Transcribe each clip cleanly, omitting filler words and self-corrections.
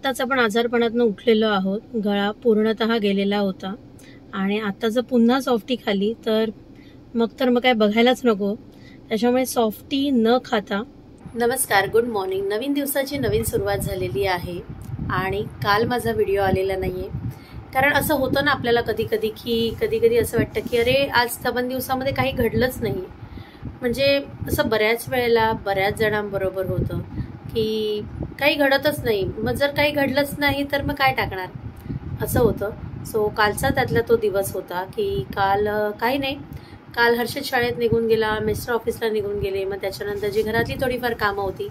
आत्ताच आपण आजारपणातून उठलेलो आहोत. गळा पूर्णतः गेलेला होता आणि आता जर पुन्हा सॉफ्टी खाली तर मग काय बघायलाच नको. त्याच्यामुळे सॉफ्टी न खाता. नमस्कार, गुड मॉर्निंग. नवीन दिवसाची नवीन सुरुवात झालेली आहे आणि काल माझा व्हिडिओ आलेला नाहीये. कारण असं होतं ना आपल्याला कधी कधी असं वाटतं की अरे आज 7 दिवसामध्ये काही घडलंच नाही. म्हणजे असं बऱ्याच वेळेला बऱ्याच जणांबरोबर होतं की काही घडतच नाही. मग जर काही घडलंच नाही तर मग काय टाकणार असं होतं. सो कालचा त्यातला तो दिवस होता की काल काही नाही. काल हर्षद शाळेत निघून गेला, मिस्टर ऑफिसला निघून गेले. मग त्याच्यानंतर जी घरातली थोडीफार कामं होती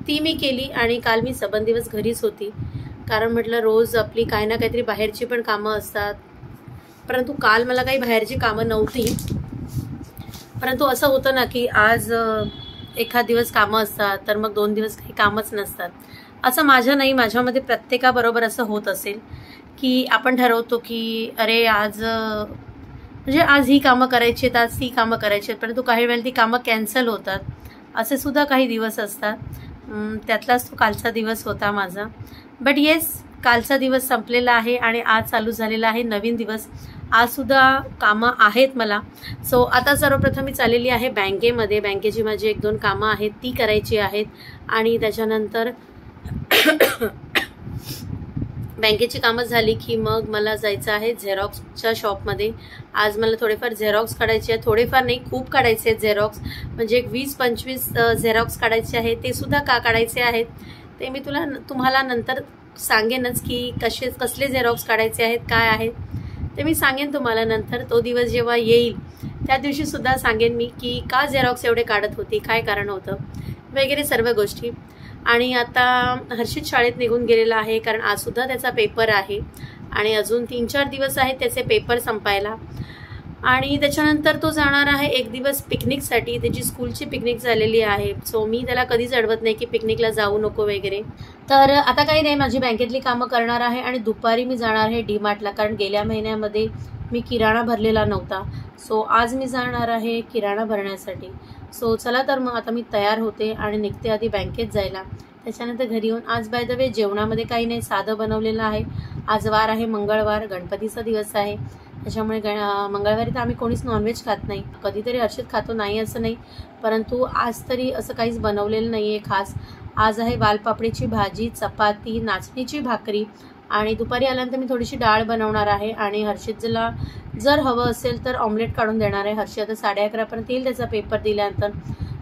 ती मी केली आणि काल मी 7 दिवस घरीच होती. कारण म्हटलं रोज आपली काही ना काहीतरी बाहेरची पण कामं असतात. परंतु काल मला काही बाहेरची कामं नव्हती. परंतु असं होतं ना की आज एखाद दिवस कामं असतात तर मग 2 दिवस काही कामच नसतात. असं माझ्यामध्ये प्रत्येकाबरोबर असं होत असेल की आपण ठरवतो की अरे आज म्हणजे आज ही कामं करायची आहेत, आज ती कामं करायची आहेत. परंतु काही वेळेला ती कामं कॅन्सल होतात. असे सुद्धा काही दिवस असतात. त्यातलाच तो कालचा दिवस होता माझा. बट येस, कालचा दिवस संपलेला आहे आणि आज चालू झालेला आहे नवीन दिवस. आज सुद्धा कामं आहेत मला. सो आता सर्वप्रथम मी चाललेली आहे बँकेमध्ये. बँकेची माझी 1-2 कामं आहेत ती करायची आहेत आणि त्याच्यानंतर बँकेची कामं झाली की मग मला जायचं आहे झेरॉक्सच्या शॉपमध्ये. आज मला थोडेफार झेरॉक्स काढायचे आहेत. थोडेफार नाही, खूप काढायचे आहेत झेरॉक्स. म्हणजे 20-25 झेरॉक्स काढायचे आहेत. ते सुद्धा का काढायचे आहेत ते मी तुम्हाला नंतर सांगेनच की कसले झेरॉक्स काढायचे आहेत, काय आहेत ते मी सांगेन तुम्हाला नंतर. तो दिवस जेव्हा येईल त्या दिवशी सुद्धा सांगेन मी की का झेरॉक्स एवढे काढत होती, काय कारण होतं वगैरे सर्व गोष्टी. आणि आता हर्षित शाळेत निघून गेलेला आहे कारण आज सुद्धा त्याचा पेपर आहे आणि अजून 3-4 दिवस आहेत त्याचे पेपर संपायला. आणि त्याच्यानंतर तो जाणार आहे 1 दिवस पिकनिकसाठी. त्याची स्कूलची पिकनिक झालेली आहे. सो मी त्याला कधीच अडवत नाही की पिकनिकला जाऊ नको वगैरे. तर आता काही नाही, माझी बँकेतली कामं करणार आहे आणि दुपारी मी जाणार आहे डीमार्टला. कारण गेल्या महिन्यामध्ये मी किराणा भरलेला नव्हता. सो आज मी जाणार आहे किराणा भरण्यासाठी. सो चला तर मग आता मी तयार होते आणि निघते आधी बँकेत जायला, त्याच्यानंतर घरी येऊन. आज बाय द वे जेवणामध्ये काही नाही, साधं बनवलेलं आहे. आज वार आहे मंगळवार, गणपतीचा दिवस आहे. त्याच्यामुळे मंगळवारी तर आम्ही कोणीच नॉनव्हेज खात नाही. कधीतरी हर्षित खातो, नाही असं नाही. परंतु आज तरी असं काहीच बनवलेलं नाही आहे खास. आज आहे वालपापडीची भाजी, चपाती, नाचणीची भाकरी आणि दुपारी आल्यानंतर मी थोडीशी डाळ बनवणार आहे आणि हर्षितला जर हवं असेल तर ऑमलेट काढून देणार आहे. हर्षित आता 11:30पर्यंत येईल त्याचा पेपर दिल्यानंतर.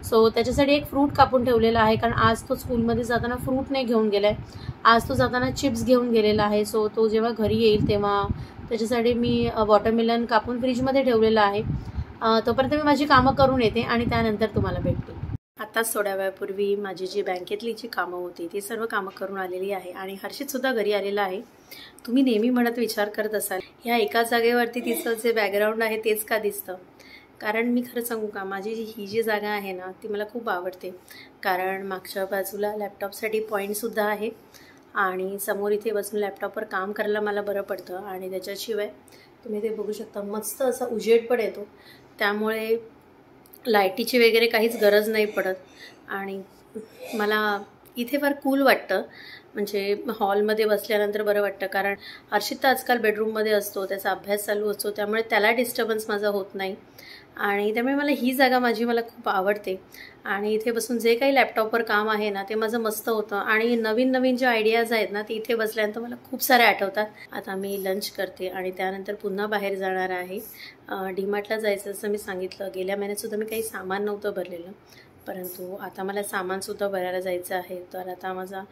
सो त्याच्यासाठी एक फ्रूट कापून ठेवलेला आहे कारण आज तो स्कूलमध्ये जाताना फ्रूट नाही घेऊन गेला आहे. आज तो जाताना चिप्स घेऊन गेलेला आहे. सो तो जेव्हा घरी येईल तेव्हा त्याच्यासाठी मी वॉटरमेलन कापून फ्रीजमध्ये ठेवलेला आहे. तोपर्यंत मी माझी कामं करून येते आणि त्यानंतर तुम्हाला भेटते. आताच थोड्या वेळापूर्वी माझी जी बँकेतली जी कामं होती ती सर्व कामं करून आलेली आहे आणि हर्षितसुद्धा घरी आलेला आहे. तुम्ही नेहमी म्हणत विचार करत असाल ह्या एका जागेवरती तिचं जे बॅकग्राऊंड आहे तेच का दिसतं. कारण मी खरं सांगू का, माझी ही जी जागा आहे ना ती मला खूप आवडते. कारण मागच्या बाजूला लॅपटॉपसाठी पॉईंटसुद्धा आहे आणि समोर इथे बसून लॅपटॉपवर काम करायला मला बरं पडतं. आणि त्याच्याशिवाय तुम्ही ते बघू शकता मस्त असा उजेड पण येतो. त्यामुळे लाईटीची वगैरे काहीच गरज नाही पडत आणि मला इथे फार कूल वाटतं. म्हणजे हॉलमध्ये बसल्यानंतर बरं वाटतं. कारण हर्षित तर आजकाल बेडरूममध्ये असतो, त्याचा अभ्यास चालू असतो, त्यामुळे त्याला डिस्टर्बन्स माझा होत नाही. आणि त्यामुळे मला ही जागा मला खूप आवडते. आणि इथे बसून जे काही लॅपटॉपवर काम आहे ना ते माझं मस्त होतं. आणि नवीन ज्या आयडियाज आहेत ना ते इथे बसल्यानंतर मला खूप सारे आठवतात. आता मी लंच करते आणि त्यानंतर पुन्हा बाहेर जाणार आहे. डीमार्टला जायचं असं मी सांगितलं. गेल्या महिन्यातसुद्धा मी काही सामान नव्हतं भरलेलं, परंतु आता मला सामानसुद्धा भरायला जायचं आहे. तर आता माझा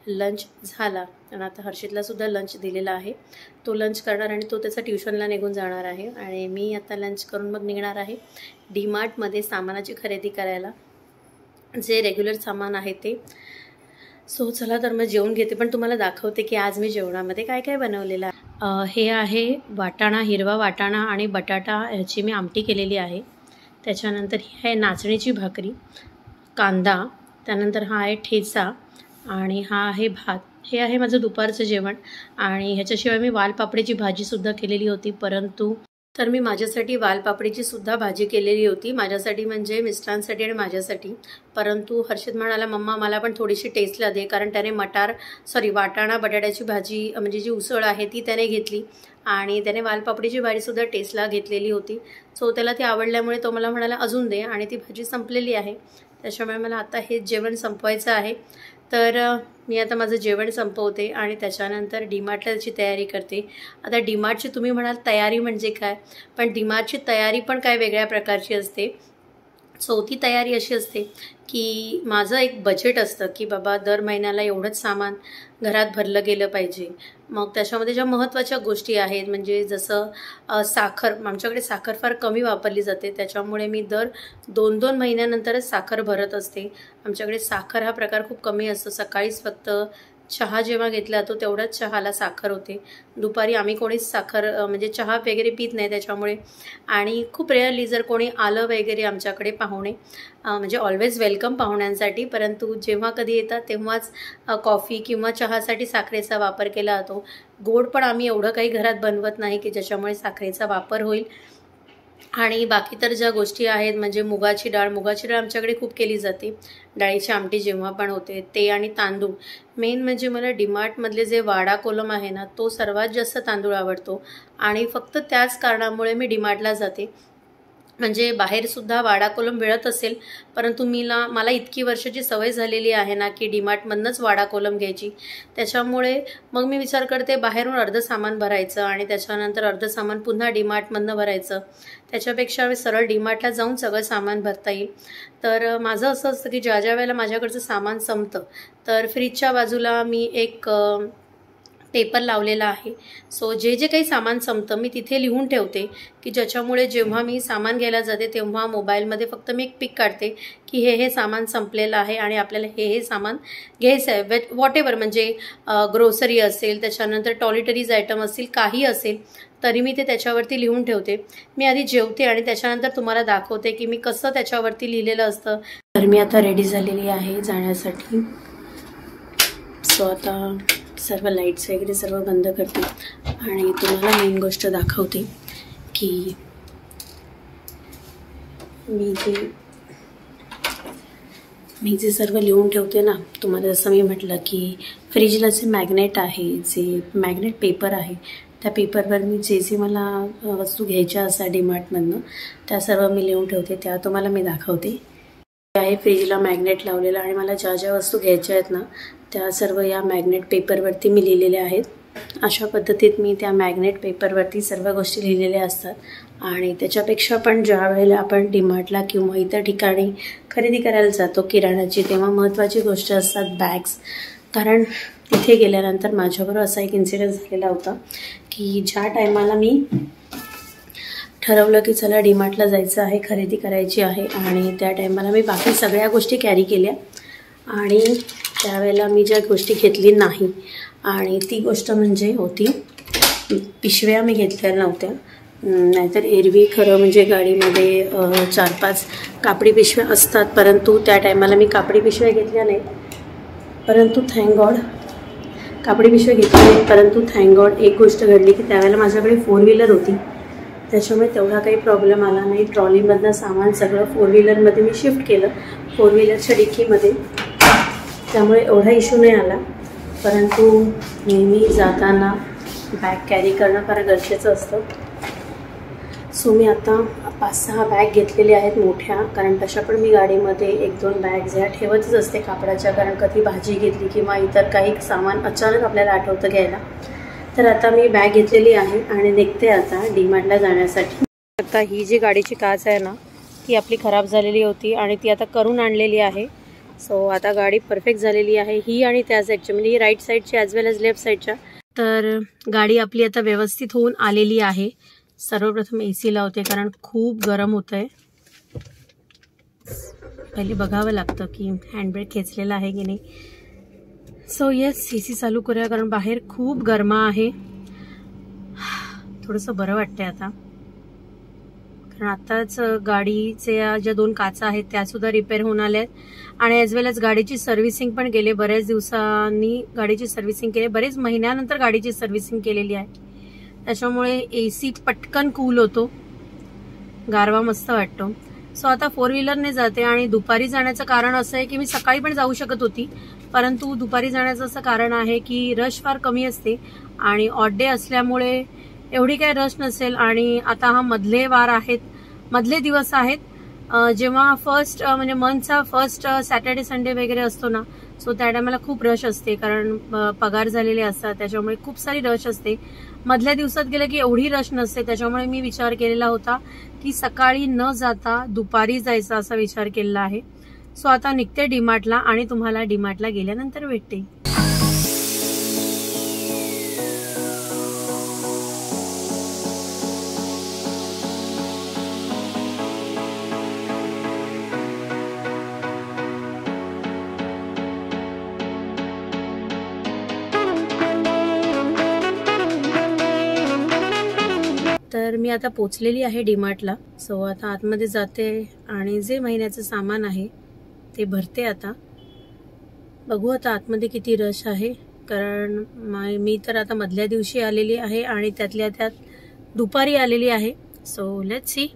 लंच झाला आणि आता हर्षितलासुद्धा लंच दिलेला आहे. तो लंच करणार आणि तो त्याचा ट्युशनला निघून जाणार आहे आणि मी आता लंच करून मग निघणार आहे डीमार्टमध्ये सामानाची खरेदी करायला, जे रेग्युलर सामान आहे ते. सो चला तर मग जेवून घेते, पण तुम्हाला दाखवते की आज मी जेवणामध्ये काय काय बनवलेलं आहे. हे आहे वाटाणा, हिरवा वाटाणा आणि बटाटा ह्याची मी आमटी केलेली आहे. त्याच्यानंतर ही आहे नाचणीची भाकरी, कांदा, त्यानंतर हा आहे ठेचा आणि हा आहे भात. हे आहे माझं दुपारचं जेवण. आणि ह्याच्याशिवाय मी वालपापडीची भाजीसुद्धा केलेली होती, परंतु तर मी माझ्यासाठी वालपापडीची सुद्धा भाजी केलेली होती, माझ्यासाठी म्हणजे मिस्टरांसाठी आणि माझ्यासाठी. परंतु हर्षद म्हणाला मम्मा मला पण थोडीशी टेस्टला दे, कारण त्याने वाटाणा बटाट्याची भाजी म्हणजे जी उसळ आहे ती त्याने घेतली आणि त्याने वालपापडीची भाजीसुद्धा टेस्टला घेतलेली होती. सो त्याला ती आवडल्यामुळे तो मला म्हणाला अजून दे, आणि ती भाजी संपलेली आहे. त्याच्यामुळे मला आता हे जेवण संपवायचं आहे. तर मी आता माझं जेवण संपवते आणि त्याच्यानंतर डीमार्टला त्याची तयारी करते. आता डीमार्टची तुम्ही म्हणाल तयारी म्हणजे काय, पण डीमार्टची तयारी पण काय वेगळ्या प्रकारची असते. सो ती तयारी अशी असते की माझं एक बजेट असतं की बाबा दर महिन्याला एवढंच सामान घरात भरलं गेलं पाहिजे. मग त्याच्यामध्ये ज्या महत्त्वाच्या गोष्टी आहेत म्हणजे जसं साखर, आमच्याकडे साखर फार कमी वापरली जाते, त्याच्यामुळे मी दर 2-2 महिन्यानंतरच साखर भरत असते. आमच्याकडे साखर हा प्रकार खूप कमी असतो. सकाळीच फक्त चहा जेव्हा घेतला जातो तेवढाच चहाला साखर होते. दुपारी आम्ही कोणीच साखर म्हणजे चहा वगैरे पित नाही त्याच्यामुळे. आणि खूप रेअरली जर कोणी आलं वगैरे आमच्याकडे पाहुणे, म्हणजे ऑलवेज वेलकम पाहुण्यांसाठी, परंतु जेव्हा कधी येतात तेव्हाच कॉफी किंवा चहासाठी साखरेचा वापर केला जातो. गोड पण आम्ही एवढं काही घरात बनवत नाही की ज्याच्यामुळे साखरेचा वापर होईल. आणि बाकी तर ज्या गोष्टी आहेत म्हणजे मुगाची डाळ आमच्याकडे खूप केली जाते. डाळीची आमटी जेव्हा पण होते ते, आणि तांदूळ. मेन म्हणजे मला डीमार्टमधले जे वाडा कोलम आहे ना तो सर्वात जास्त तांदूळ आवडतो, आणि फक्त त्याच कारणामुळे मी डीमार्टला जाते. म्हणजे बाहेरसुद्धा वाडा कोलम मिळत असेल, परंतु मला इतकी वर्षाची सवय झालेली आहे ना की डीमार्टमधनंच वाडा कोलम घ्यायची. त्याच्यामुळे मग मी विचार करते बाहेरून अर्धं सामान भरायचं आणि त्याच्यानंतर अर्धं सामान पुन्हा डीमार्टमधनं भरायचं, त्याच्यापेक्षा सरळ डीमार्टला जाऊन सगळं सामान भरता येईल. तर माझं असं असतं की ज्या वेळेला माझ्याकडचं सामान संपतं तर फ्रीजच्या बाजूला मी एक पेपर लावलेला आहे. सो जे काही सामान संपतं मी तिथे लिहून ठेवते की ज्याच्यामुळे जेव्हा मी सामान घ्यायला जाते तेव्हा मोबाईलमध्ये फक्त मी एक पिक काढते की हे सामान संपलेलं आहे आणि आपल्याला हे सामान घ्यायचं आहे. व्हॉटेवर म्हणजे ग्रोसरी असेल, त्याच्यानंतर टॉयलेटरीज आयटम असतील, काही असेल तरी मी ते त्याच्यावरती लिहून ठेवते. मी आधी जेवते आणि त्याच्यानंतर तुम्हाला दाखवते की मी कसं त्याच्यावरती लिहिलेलं असतं. तर मी आता रेडी झालेली आहे जाण्यासाठी. सो आता सर्व लाईट्स वगैरे सर्व बंद करते आणि तुम्हाला मेन गोष्ट दाखवते की मी जे सर्व लिहून ठेवते ना, तुम्हाला जसं मी म्हटलं की फ्रीजला जे मॅग्नेट आहे, जे मॅग्नेट पेपर आहे, त्या पेपरवर मी जे मला वस्तू घ्यायच्या असतात डीमार्टमधनं त्या सर्व मी लिहून ठेवते. त्या तुम्हाला मी दाखवते. आहे फ्रीजला मॅग्नेट लावलेलं आणि मला ज्या वस्तू घ्यायच्या आहेत ना त्या सर्व या मॅग्नेट पेपरवरती मी लिहिलेल्या आहेत. अशा पद्धतीत मी त्या मॅग्नेट पेपरवरती सर्व गोष्टी लिहिलेल्या असतात. आणि त्याच्यापेक्षा पण ज्या वेळेला आपण डीमार्टला किंवा इतर ठिकाणी खरेदी करायला जातो किराणाची, तेव्हा महत्त्वाची गोष्ट असतात बॅग्स. कारण तिथे गेल्यानंतर माझ्याबरोबर असा एक इन्सिडेंट झालेला होता की ज्या टायमाला मी ठरवलं की चला डीमार्टला जायचं आहे, खरेदी करायची आहे, आणि त्या टायमाला मी बाकी सगळ्या गोष्टी कॅरी केल्या आणि त्यावेळेला मी ज्या गोष्टी घेतली नाही, आणि ती गोष्ट म्हणजे होती पिशव्या मी घेतलेल्या नव्हत्या. नाहीतर एरवी खरं म्हणजे गाडीमध्ये 4-5 कापडी पिशव्या असतात, परंतु त्या टायमाला मी कापडी पिशव्या घेतल्या नाहीत. परंतु थँक गॉड कापडी पिशव्या घेतल्या नाहीत. परंतु थँक गॉड एक गोष्ट घडली की त्यावेळेला माझ्याकडे 4 व्हीलर होती, त्याच्यामुळे तेवढा काही प्रॉब्लेम आला नाही. ट्रॉलीमधनं सामान सगळं 4 व्हीलरमध्ये मी शिफ्ट केलं, 4 व्हीलरच्या डिक्कीमध्ये, त्यामुळे एवढा इश्यू नाही आला. परंतु नेहमी जाताना बॅग कॅरी करणं फार गरजेचं असतं. सो मी आता 5-6 बॅग घेतलेल्या आहेत मोठ्या, कारण तशा पण मी गाडीमध्ये 1-2 बॅग्स ह्या ठेवतच असते कापडाच्या, कारण कधी भाजी घेतली किंवा इतर काही सामान अचानक आपल्याला आठवतं घ्यायला. तर आता मी बॅग घेतलेली आहे आणि निघते आता डीमार्टला जाण्यासाठी. आता ही जी गाडीची काच आहे ना ती आपली खराब झालेली होती आणि ती आता करून आणलेली आहे. सो आता गाडी परफेक्ट झालेली आहे, ही आणि त्या साईडची, म्हणजे ही राईट साईडची ॲज वेल ॲज लेफ्ट साईडच्या. तर गाडी आपली आता व्यवस्थित होऊन आलेली आहे. सर्वप्रथम AC लावते कारण खूप गरम होतं आहे. पहिले बघावं लागतं की हँडब्रेक खेचलेला आहे की नाही. सो येस, AC चालू करूया कारण बाहेर खूप गरमा आहे. थोडंसं बरं वाटतंय आता, कारण आत्ताच गाडीच्या ज्या 2 काचा आहेत त्यासुद्धा रिपेअर होऊन आल्या आहेत आणि ॲज वेल ॲज गाडीची सर्व्हिसिंग पण केली. बऱ्याच दिवसांनी गाडीची सर्व्हिसिंग केली, बरेच महिन्यानंतर गाडीची सर्व्हिसिंग केलेली आहे. त्याच्यामुळे AC पटकन कूल होतो, गारवा मस्त वाटतो. सो आता 4 व्हीलरने जाते आणि दुपारी जाण्याचं कारण असं आहे की मी सकाळी पण जाऊ शकत होती, परंतु दुपारी जाण्याचं असं कारण आहे की रश फार कमी असते आणि ऑड डे असल्यामुळे एवढी काही रश नसेल. आणि आता हा मधले दिवस आहेत, जेव्हा फर्स्ट म्हणजे मंथचा फर्स्ट सॅटर्डे संडे वगैरे असतो ना, सो त्या टायमाला खूप रश असते, कारण पगार झालेले असतात, त्याच्यामुळे खूप सारी रश असते. मधल्या दिवसात गेलं की एवढी रश नसते, त्याच्यामुळे मी विचार केलेला होता की सकाळी न जाता दुपारी जायचा असा विचार केलेला आहे. सो आता निघते डीमार्टला आणि तुम्हाला डीमार्टला गेल्यानंतर भेटते. तर मी आता पोचलेली आहे डीमार्टला. सो आता आतमध्ये जाते आणि जे महिन्याचं सामान आहे ते भरते. आता बघू आता आतमध्ये किती रश आहे, कारण मी तर आता मधल्या दिवशी आलेली आहे आणि त्यातल्या त्यात दुपारी आलेली आहे. So let's see.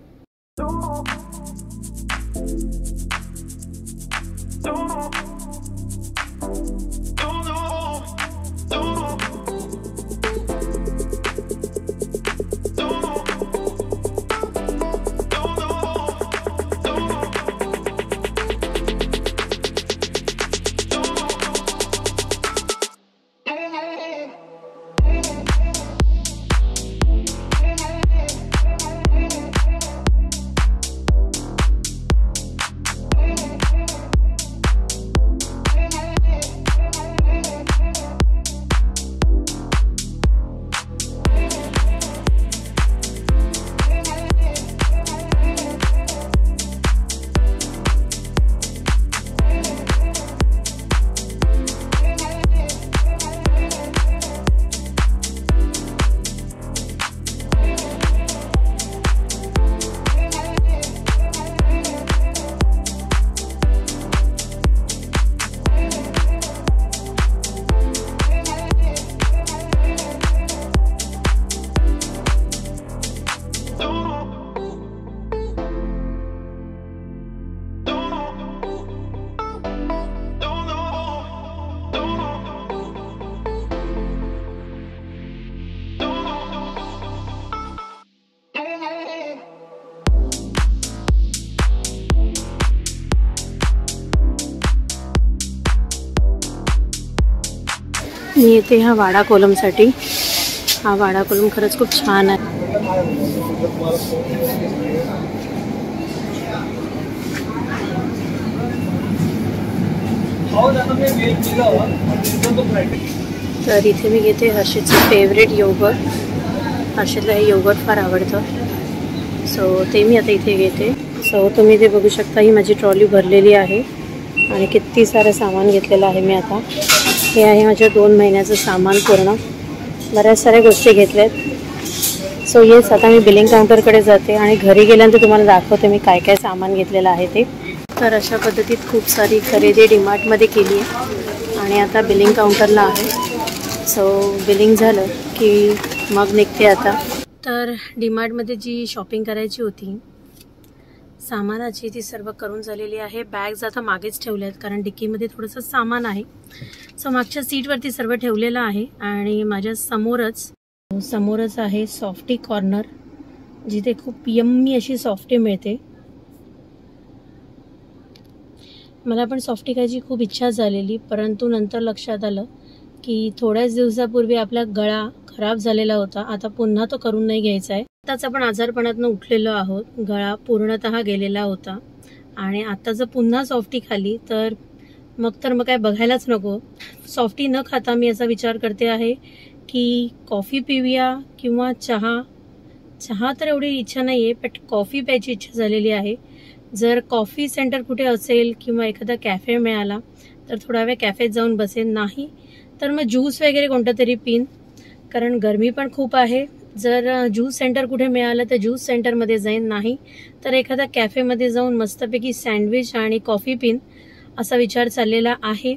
मी येते ह्या वाडा कोलमसाठी. हा वाडा कोलम खरंच खूप छान आहे. तर इथे मी घेते हर्षदचं फेवरेट योगर्ट. हर्षदला हे योगर्ट फार आवडतं, सो ते मी आता इथे घेते. सो तुम्ही इथे बघू शकता, ही माझी ट्रॉली भरलेली आहे आणि किती सारं सामान घेतलेलं आहे मी आता. हे आहे माझ्या 2 महिन्याचं सामान पूर्ण. बऱ्याच साऱ्या गोष्टी घेतल्यात. सो येस, आता मी बिलिंग काउंटरकडे जाते आणि घरी गेल्यानंतर तुम्हाला दाखवते मी काय काय सामान घेतलेलं आहे ते. तर अशा पद्धतीत खूप सारी खरेदी डीमार्टमध्ये केली आहे आणि आता बिलिंग काउंटरला आहे. सो बिलिंग झालं की मग निघते आता. तर डीमार्टमध्ये जी शॉपिंग करायची होती सामानाची, ती सर्व करून झालेली आहे. बॅग्स आता मागेच ठेवल्यात, कारण डिक्कीमध्ये थोडंसं सामान आहे. सो मागच्या सीटवरती सर्व ठेवलेलं आहे आणि माझ्या समोरच आहे सॉफ्टी कॉर्नर, जिथे खूप यम्मी अशी सॉफ्टी मिळते. मला पण सॉफ्टी खायची खूप इच्छा झालेली, परंतु नंतर लक्षात आलं की थोड्याच दिवसापूर्वी आपला गळा खराब झालेला होता. आता पुन्हा तो करून नाही घ्यायचा आहे. आताच आपण आजारपणातून उठलेलो आहोत, गळा पूर्णतः गेलेला होता आणि आता जर पुन्हा सॉफ्टी खाली तर मग काय बघायलाच नको. सॉफ्टी न खाता मी असा विचार करते आहे की कॉफी पिऊया किंवा चहा तर एवढी इच्छा नाही आहे, बट कॉफी प्यायची इच्छा झालेली आहे. जर कॉफी सेंटर कुठे असेल किंवा एखादा कॅफे मिळाला तर थोडा वेळ कॅफेत जाऊन बसेन, नाही तर मग ज्यूस वगैरे कोणता तरी पिन, कारण गरमी पण खूप आहे. जर ज्यूस सेंटर कुठे मिळालं तर ज्यूस सेंटरमध्ये जाईन, नाही तर एखादा कॅफेमध्ये जाऊन मस्तपैकी सँडविच आणि कॉफी पिन असा विचार चाललेला आहे.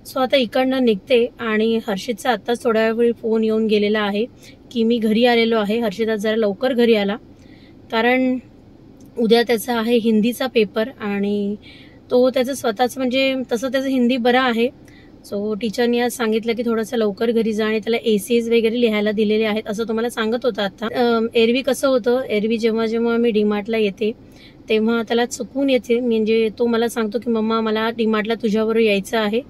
सो आता इकडनं निघते आणि हर्षितचा आत्ताच थोड्या वेळ फोन येऊन गेलेला आहे की मी घरी आलेलो आहे. हर्षित आज जरा लवकर घरी आला कारण उद्या त्याचा आहे हिंदीचा पेपर आणि तो त्याचं स्वतःच म्हणजे तसं त्याचं हिंदी बरं आहे. सो टीचरनी आज सांगितलं की थोडंसं लवकर घरी जा आणि त्याला एसेज वगैरे लिहायला दिलेले आहेत असं तुम्हाला सांगत होता. आता एरवी कसं होतं, एरवी जेव्हा जेव्हा मी डीमार्टला येते तेव्हा त्याला चुकून येते, म्हणजे तो मला सांगतो की मम्मा मला डीमार्टला तुझ्याबरोबर यायचं आहे.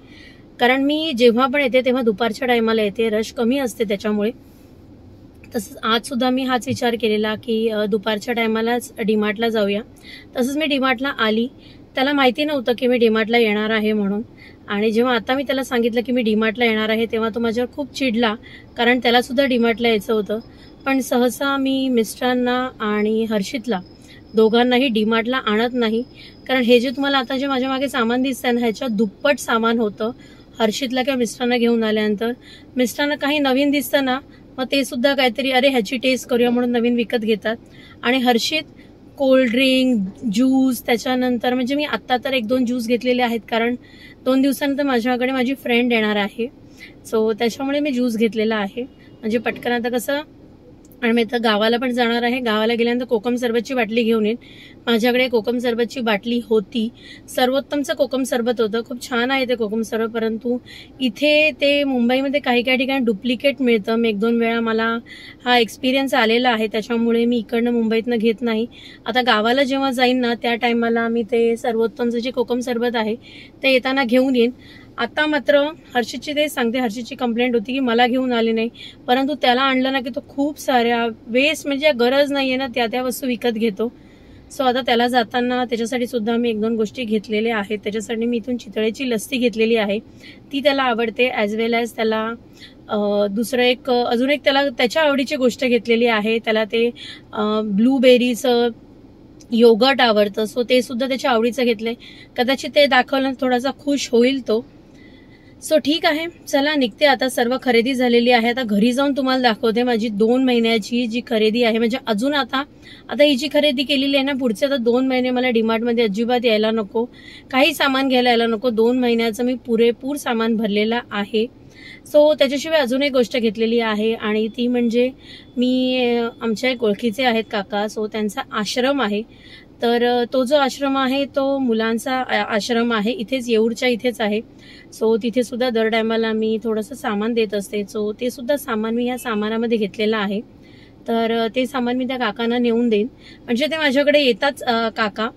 कारण मी जेव्हा पण येते तेव्हा दुपारच्या टायमाला येते, रश कमी असते त्याच्यामुळे. तसंच आज सुद्धा मी हाच विचार केलेला की दुपारच्या टायमालाच डीमार्टला जाऊया. तसंच मी डीमार्टला आली. त्याला माहिती नव्हतं की मी डीमार्टला येणार आहे म्हणून. आणि जेव्हा आता मी त्याला सांगितलं की मी डीमार्टला येणार आहे तेव्हा तो माझ्यावर खूप चिडला कारण त्याला सुद्धा डीमार्टला यायचं होतं. पण सहसा मी मिस्टरांना आणि हर्षितला दोघांनाही डीमार्टला आणत नाही कारण हे जे तुम्हाला आता जे माझ्या मागे सामान दिसतंय ना ह्याच्या दुप्पट सामान होतं हर्षितला किंवा मिस्टरांना घेऊन आल्यानंतर. मिस्टरांना काही नवीन दिसतं ना मग ते सुद्धा काहीतरी अरे ह्याची टेस्ट करूया म्हणून नवीन विकत घेतात. आणि हर्षित कोल्ड्रिंक, ज्यूस, त्याच्यानंतर म्हणजे मी आत्ता तर 1-2 ज्यूस घेतलेले आहेत कारण 2 दिवसानंतर माझ्याकडे माझी फ्रेंड येणार आहे. सो त्याच्यामुळे मी ज्यूस घेतलेला आहे म्हणजे पटकन. आता कसं आणि मी तर गावाला पण जाणार आहे. गावाला गेल्यानंतर कोकम सरबतची बाटली घेऊन येईन. माझ्याकडे कोकम सरबतची बाटली होती. सर्वोत्तमचं कोकम सरबत होतं, खूप छान आहे ते कोकम सरबत. परंतु इथे ते मुंबईमध्ये काही काही ठिकाणी डुप्लिकेट मिळतं. मी 1-2 वेळा मला हा एक्सपिरियन्स आलेला आहे, त्याच्यामुळे मी इकडनं मुंबईतनं घेत नाही. आता गावाला जेव्हा जाईन ना त्या टायमाला मी ते सर्वोत्तमचं जे कोकम सरबत आहे ते येताना घेऊन येईन. आता मात्र हर्षितची ते सांगते, हर्षितची कंप्लेंट होती की मला घेऊन आले नाही, परंतु त्याला आणलं ना की तो खूप साऱ्या वेस्ट म्हणजे गरज नाहीये ना त्या वस्तू विकत घेतो. सो आता त्याला जाताना त्याच्यासाठी सुद्धा मी 1-2 गोष्टी घेतलेल्या आहेत. त्याच्यासाठी मी इथून चितळेची लस्सी घेतलेली आहे, ती त्याला आवडते. ॲज वेल ॲज त्याला दुसरं अजून एक त्याला त्याच्या आवडीची गोष्ट घेतलेली आहे. त्याला ते ब्लूबेरीचं योगर्ट आवडतं, सो ते सुद्धा त्याच्या आवडीचं घेतलंय. कदाचित ते दाखवलं थोडासा खुश होईल तो. सो ठीक आहे, चला निघते आता. सर्व खरेदी झालेली आहे. आता घरी जाऊन तुम्हाला दाखवते माझी 2 महिन्याची जी खरेदी आहे. म्हणजे अजून आता ही जी खरेदी केलेली आहे ना पुढचे आता 2 महिने मला डीमार्टमध्ये अजिबात यायला नको, काही सामान घ्यायला यायला नको. 2 महिन्याचं मी पुरेपूर सामान भरलेलं आहे. सो त्याच्याशिवाय अजून एक गोष्ट घेतलेली आहे आणि ती म्हणजे मी आमच्या एक ओळखीचे आहेत काका, सो त्यांचा आश्रम आहे. तर तो जो आश्रम आहे तो मुलांचा आश्रम आहे, इथेच येऊरच्या इथेच आहे. सो तिथे सुद्धा दर टायमाला मी थोडंसं सामान देत असते. सो ते सुद्धा सामान मी या सामानामध्ये घेतलेलं आहे. तर ते सामान मी त्या काकांना नेऊन देईन. म्हणजे ते माझ्याकडे येतात काका,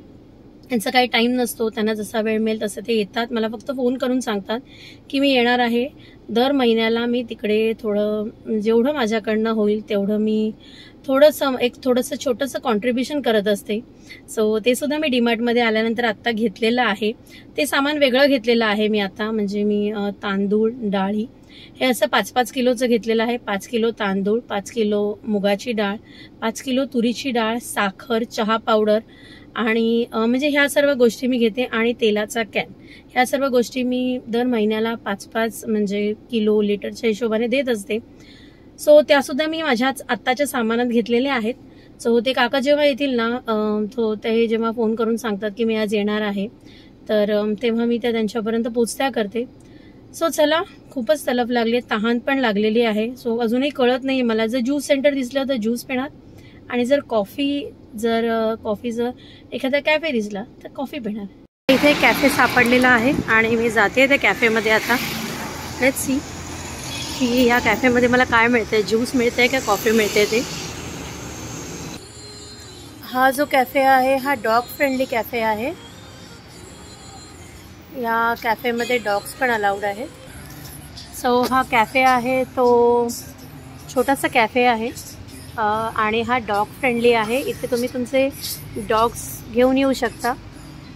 त्यांचा काही टाईम नसतो, त्यांना जसा वेळ मिळेल तसं ते येतात. मला फक्त फोन करून सांगतात की मी येणार आहे. दर महिन्याला मी तिकडे थोडं जेवढं माझ्याकडनं होईल तेवढं मी थोडंसं छोटंसं कॉन्ट्रीब्युशन करत असते. सो ते सुद्धा मी डीमार्टमध्ये आल्यानंतर आत्ता घेतलेलं आहे. ते सामान वेगळं घेतलेलं आहे मी आता. म्हणजे मी तांदूळ, डाळी हे असं 5-5 किलोचं घेतलेलं आहे. 5 किलो तांदूळ, 5 किलो मुगाची डाळ, 5 किलो तुरीची डाळ, साखर, चहा पावडर आणि म्हणजे ह्या सर्व गोष्टी मी घेते. आणि तेलाचा कॅन, ह्या सर्व गोष्टी मी दर महिन्याला 5-5 म्हणजे किलो लिटरच्या हिशोबाने देत असते. सो त्यासुद्धा मी माझ्याच आत्ताच्या सामानात घेतलेल्या आहेत. सो ते काका जेव्हा येतील ना ते जेव्हा फोन करून सांगतात की मी आज येणार आहे तर तेव्हा मी त्या त्यांच्यापर्यंत पोचत्या करते. सो चला, खूपच तलफ लागली, तहान पण लागलेली आहे. सो अजूनही कळत नाही मला. जर ज्यूस सेंटर दिसलं तर ज्यूस पिणार आणि जर कॉफीचं एखादा कॅफे दिसला तर कॉफी पिणार. इथे कॅफे सापडलेला आहे आणि मी जाते त्या कॅफेमध्ये. आता लेट्स सी की या कॅफेमध्ये मला काय मिळतंय, ज्यूस मिळतंय का कॉफी मिळते ते. हा जो कॅफे आहे हा डॉग फ्रेंडली कॅफे आहे. या कॅफेमध्ये डॉग्स पण अलाउड आहेत. सो हा कॅफे आहे तो छोटासा कॅफे आहे आणि हा डॉग फ्रेंडली आहे. इथे तुम्ही तुमचे डॉग्स घेऊन येऊ शकता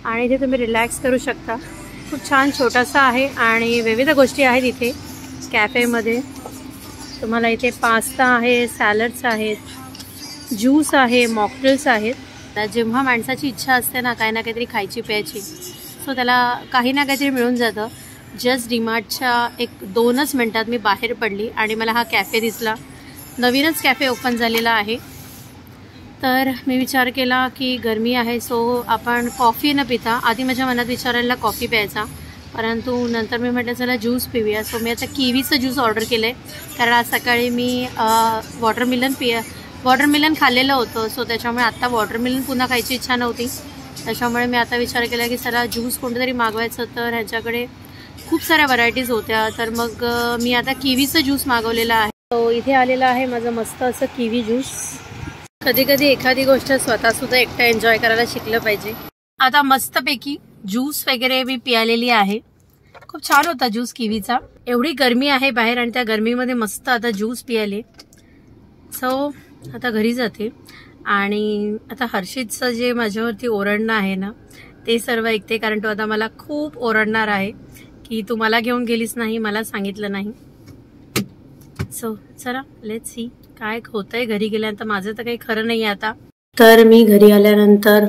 आणि इथे तुम्ही रिलॅक्स करू शकता. खूप छान छोटासा आहे आणि विविध गोष्टी आहेत इथे कॅफेमध्ये. तुम्हाला इथे पास्ता आहे, सॅलड्स आहेत, ज्यूस आहे, मॉकटेल्स आहेत. जेव्हा माणसाची इच्छा असते ना काही ना काहीतरी खायची प्यायची, सो त्याला काही ना काहीतरी मिळून जातं. जस्ट डीमार्टच्या 1-2च मिनटात मी बाहेर पडली आणि मला हा कॅफे दिसला. नवीनच कॅफे ओपन झालेला आहे. तर मी विचार केला की गरमी आहे, सो आपण कॉफी न पिता आधी माझ्या मनात विचारायला कॉफी प्यायचा, परंतु नंतर मी म्हटलं चला ज्यूस पिऊया. सो मी आता किवीचं ज्यूस ऑर्डर केलं आहे, कारण आज सकाळी मी वॉटरमेलन खाल्लेलं होतं. सो त्याच्यामुळे आत्ता वॉटरमेलन पुन्हा खायची इच्छा नव्हती. त्याच्यामुळे मी आता विचार केला की चला ज्यूस कोणतं मागवायचं. तर ह्याच्याकडे खूप साऱ्या व्हरायटीज होत्या, तर मग मी आता किवीचं ज्यूस मागवलेलं आहे. तो इथे आलेला आहे माझं मस्त असं किवी ज्यूस. कधी कधी एखादी गोष्ट स्वतःसुद्धा एकटा एन्जॉय करायला शिकलं पाहिजे. आता मस्तपैकी ज्यूस वगैरे मी पियालेली आहे. खूप छान होता ज्यूस किवीचा. एवढी गरमी आहे बाहेर आणि त्या गरमीमध्ये मस्त आता ज्यूस पियाले. सो आता घरी जाते आणि आता हर्षितचं जे माझ्यावरती ओरडणं आहे ना ते सर्व ऐकते, कारण तो आता मला खूप ओरडणार आहे की तू मला घेऊन गेलीस नाही, मला सांगितलं नाही. सो चला लेट्स सी काय होतंय घरी गेल्यानंतर. माझं तर काही खरं नाही आता. तर मी घरी आल्यानंतर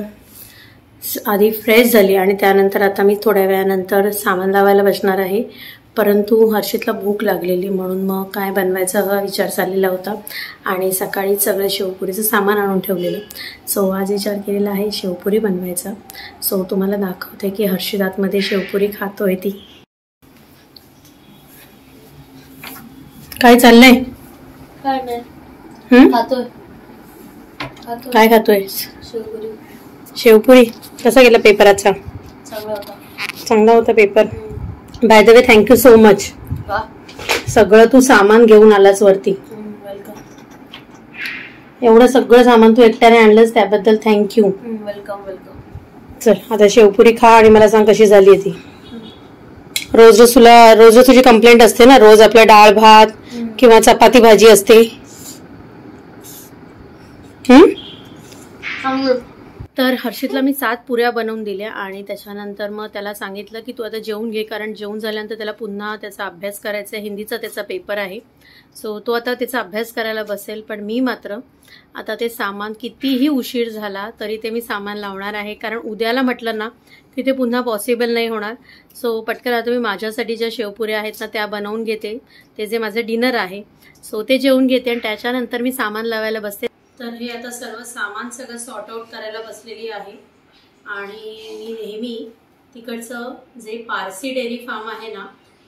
आधी फ्रेश झाली आणि त्यानंतर आता मी थोड्या वेळानंतर सामान लावायला बसणार आहे. परंतु हर्षितला भूक लागलेली, म्हणून मग काय बनवायचा हा विचार चाललेला होता आणि सकाळी सगळं शेवपुरीचं सामान आणून ठेवलेलं. सो आज विचार केलेला आहे शेवपुरी बनवायचा. सो तुम्हाला दाखवते की हर्षित आतमध्ये शेवपुरी खातोय ती. काय चाललंय? काय नाही खातोय. काय खातोय? शेवपुरी. शेवपुरी. कसा गेला पेपर आजचा? चांगला होता paper. By the way thank you so much. सगळं तू सामान घेऊन आलास वरती. वेलकम. एवढं सगळं सामान तू एकट्याने आणलंस त्याबद्दल थँक्यू. Welcome welcome. चल आता शेवपुरी खा आणि मला सांग कशी झाली ती. रोज तुझी कंप्लेंट असते ना, रोज आपला डाळ भात किंवा चपाती भाजी असते. तर हर्षितला मी 7 पुऱ्या बनवून दिल्या आणि त्याच्यानंतर मग त्याला सांगितलं की तू आता जेवून घे, कारण जेवून झाल्यानंतर त्याला पुन्हा त्याचा अभ्यास करायचा आहे. हिंदीचा त्याचा पेपर आहे. सो तो आता त्याचा अभ्यास करायला बसेल. पण मी मात्र आता ते सामान कितीही उशीर झाला तरी ते मी सामान लावणार आहे, कारण उद्याला म्हटलं ना की ते पुन्हा पॉसिबल नाही होणार. सो पटकन आता मी माझ्यासाठी ज्या शेवपुऱ्या आहेत ना त्या बनवून घेते. ते जे माझं डिनर आहे सो ते जेवून घेते आणि त्याच्यानंतर मी सामान लावायला बसते. तर हे आता सर्व सामान सगळं सॉर्ट आउट करायला बसलेली आहे. आणि मी नेहमी तिकडचं जे पारसी डेअरी फार्म आहे ना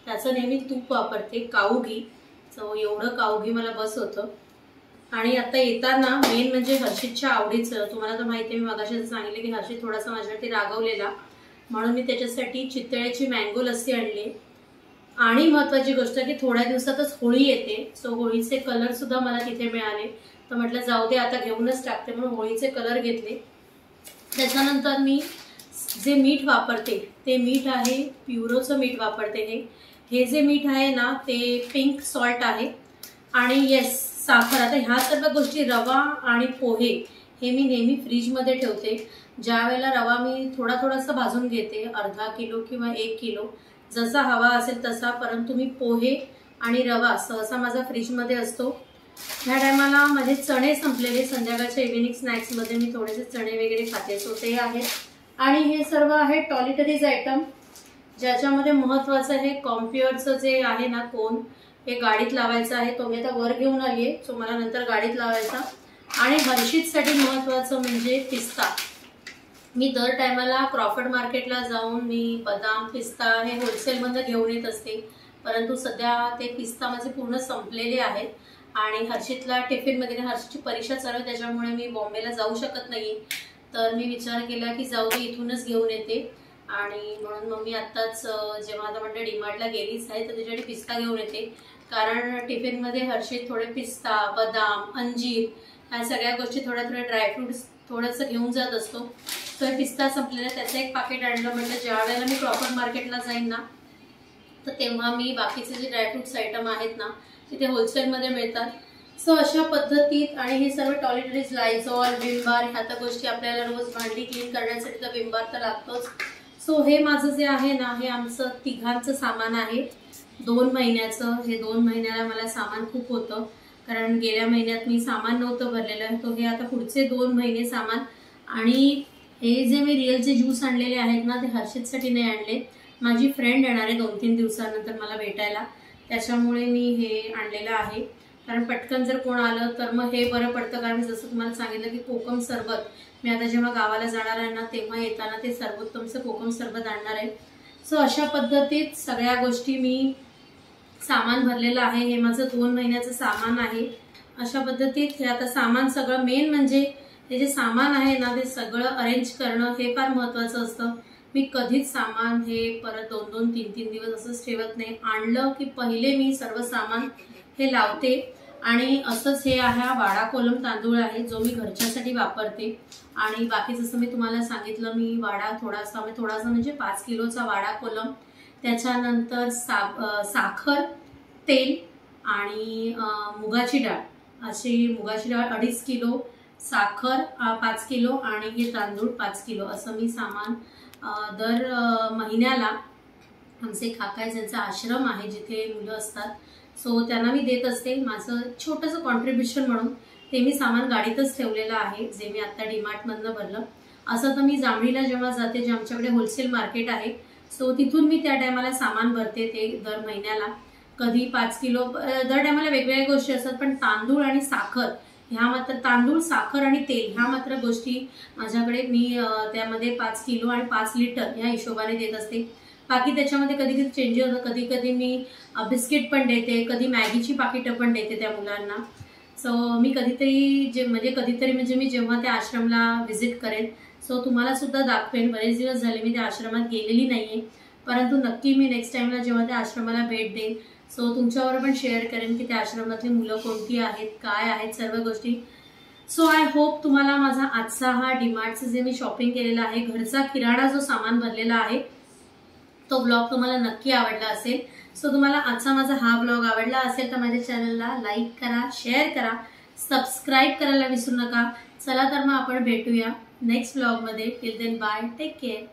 त्याचं नेहमी तूप वापरते, काऊ घी. सो एवढं काऊ घी मला बस होतं. आणि आता येताना मेन म्हणजे हर्षितच्या आवडीचं, तुम्हाला तर माहिती आहे मी मगाशी सांगितलं की हर्षित थोडासा माझ्यावरती रागवलेला, म्हणून मी त्याच्यासाठी चितळेची मँगो लस्सी आणली. आणि महत्त्वाची गोष्ट की थोड्या दिवसातच होळी येते. सो होळीचे कलर सुद्धा मला तिथे मिळाले. तर म्हटलं जाऊ दे आता घेऊनच टाकते, म्हणून होळीचे कलर घेतले. त्याच्यानंतर मी जे मीठ वापरते ते मीठ आहे प्युरोचं मीठ वापरते. हे जे मीठ आहे ना ते पिंक सॉल्ट आहे. आणि येस साखर. आता ह्या सर्व गोष्टी रवा आणि पोहे हे मी नेहमी फ्रीजमध्ये ठेवते. ज्या वेळेला रवा मी थोडासा भाजून घेते, अर्धा किलो किंवा 1 किलो जसा हवा असेल तसा. परंतु मी पोहे आणि रवा सहसा माझा फ्रीजमध्ये असतो. ह्या टायमाला माझे चणे संपलेले, संध्याकाळच्या इव्हिनिंग स्नॅक्समध्ये मी थोडेसे चणे वगैरे खाते. सो ते आहेत. आणि हे सर्व आहे टॉयलेटरीज आयटम, ज्याच्यामध्ये महत्त्वाचं हे कॉम्प्युअरचं जे आहे ना कोन, हे गाडीत लावायचं आहे. तो मी आता वर घेऊन आली आहे. सो मला नंतर गाडीत लावायचा. आणि हर्षितसाठी महत्त्वाचं म्हणजे पिस्ता. मी दर टायमाला क्रॉफर्ड मार्केटला जाऊन मी बदाम पिस्ता हे होलसेलमधनं घेऊन येत असते. परंतु सध्या ते पिस्ता माझे पूर्ण संपलेले आहेत. आणि हर्षितला टिफिनमध्ये हर्षितची परीक्षा चालू आहे, त्याच्यामुळे मी बॉम्बेला जाऊ शकत नाही. तर मी विचार केला की जाऊ दे इथूनच घेऊन येते. आणि म्हणून मग मी आत्ताच जेव्हा आता म्हणते डीमार्टला गेलीच आहे तर त्याच्यासाठी पिस्ता घेऊन येते. कारण टिफिनमध्ये हर्षित थोडे पिस्ता, बदाम, अंजीर ह्या सगळ्या गोष्टी थोड्या ड्रायफ्रुट्स थोडंसं घेऊन जात असतो. तो हे पिस्ता संपलेला त्याचं एक पाकिट आणलं. म्हटलं ज्या वेळेला मी क्रॉफर्ड मार्केटला जाईन ना तर तेव्हा मी बाकीचे जे ड्रायफ्रुट्स आयटम आहेत ना तिथे होलसेलमध्ये मिळतात. सो अशा पद्धतीत. आणि हे सर्व टॉयलेटरीज, लायझॉल, विम बार ह्या तर गोष्टी आपल्याला रोज भांडी क्लीन करण्यासाठी तर विम बार तर लागतोच. सो हे माझं जे आहे ना हे आमचं तिघांचं सामान आहे 2 महिन्याचं. हे 2 महिन्याला मला सामान खूप होतं, कारण गेल्या महिन्यात मी सामान नव्हतं भरलेलं. तो हे आता पुढचे 2 महिने सामान. आणि हे जे मी रिअलचे ज्यूस आणलेले आहेत ना ते हर्षितसाठी नाही आणले. माझी फ्रेंड येणार आहे 2-3 दिवसानंतर मला भेटायला, त्याच्यामुळे मी हे आणलेलं आहे. कारण पटकन जर कोण आलं तर मग हे बरं पडतं. कारण मी जसं तुम्हाला सांगितलं की कोकम सरबत मी आता जेव्हा गावाला जाणार आहे ना तेव्हा येताना ते सर्वोत्तमचं कोकम सरबत आणणार आहे. सो अशा पद्धतीत सगळ्या गोष्टी मी सामान भरलेलं आहे. हे माझं 2 महिन्याचं सामान आहे. अशा पद्धतीत हे आता सामान सगळं मेन म्हणजे हे जे सामान आहे ना ते सगळं अरेंज करणं हे फार महत्वाचं असतं. मी कधीच सामान हे परत 2-2, 3-3 दिवस असंच ठेवत नाही. आणलं की पहिले मी सर्व सामान हे लावते. आणि असंच हे हा वाडा कोलम तांदूळ आहे जो मी घरच्यासाठी वापरते. आणि बाकी जसं मी तुम्हाला सांगितलं मी वाडा थोडासा म्हणजे 5 किलोचा वाडा कोलम, त्याच्यानंतर साखर, तेल आणि मुगाची डाळ, अशी मुगाची डाळ 2.5 किलो, साखर 5 किलो आणि हे तांदूळ 5 किलो असं मी सामान दर महिन्याला आमचे काका ज्यांचा आश्रम आहे जिथे मुलं असतात सो त्यांना मी देत असते. माझं छोटंसं कॉन्ट्रीब्युशन म्हणून ते मी सामान गाडीतच ठेवलेलं आहे जे मी आता डीमार्टमधनं भरलं. असं तर मी जांभळीला जेव्हा जाते जे आमच्याकडे होलसेल मार्केट आहे सो तिथून मी त्या टायमाला सामान भरते ते दर महिन्याला. कधी 5 किलो, दर टायमाला वेगवेगळ्या गोष्टी असतात पण तांदूळ आणि साखर ह्या मात्र, तांदूळ, साखर आणि तेल ह्या मात्र गोष्टी माझ्याकडे मी त्यामध्ये 5 किलो आणि 5 लिटर ह्या हिशोबाने देत असते. बाकी त्याच्यामध्ये कधी कधी चेंजेस होतं, कधी कधी मी बिस्किट पण देते, कधी मॅगीची पाकिटं पण देते त्या मुलांना. सो मी कधीतरी म्हणजे मी जेव्हा त्या आश्रमला व्हिजिट करेन सो तुम्हाला सुद्धा दाखवेन. बरेच दिवस झाले मी त्या आश्रमात गेलेली नाहीये परंतु नक्की मी नेक्स्ट टाइमला जेव्हा त्या आश्रमाला भेट देईन सो तुमच्याबरोबर पण शेअर करेन की त्या आश्रमातली मुलं कोणती आहेत, काय आहेत, सर्व गोष्टी. सो आय होप तुम्हाला माझा आजचा हा डीमार्टचं जे मी शॉपिंग केलेला आहे, घरचा किराणा जो सामान भरलेला आहे तो ब्लॉग तुम्हाला नक्की आवडला असेल. सो तुम्हाला आजचा माझा हा ब्लॉग आवडला असेल तर माझ्या चॅनलला लाईक करा, शेअर करा, सबस्क्राईब करायला विसरू नका. चला तर मग आपण भेटूया नेक्स्ट ब्लॉगमध्ये. Till then bye, take care.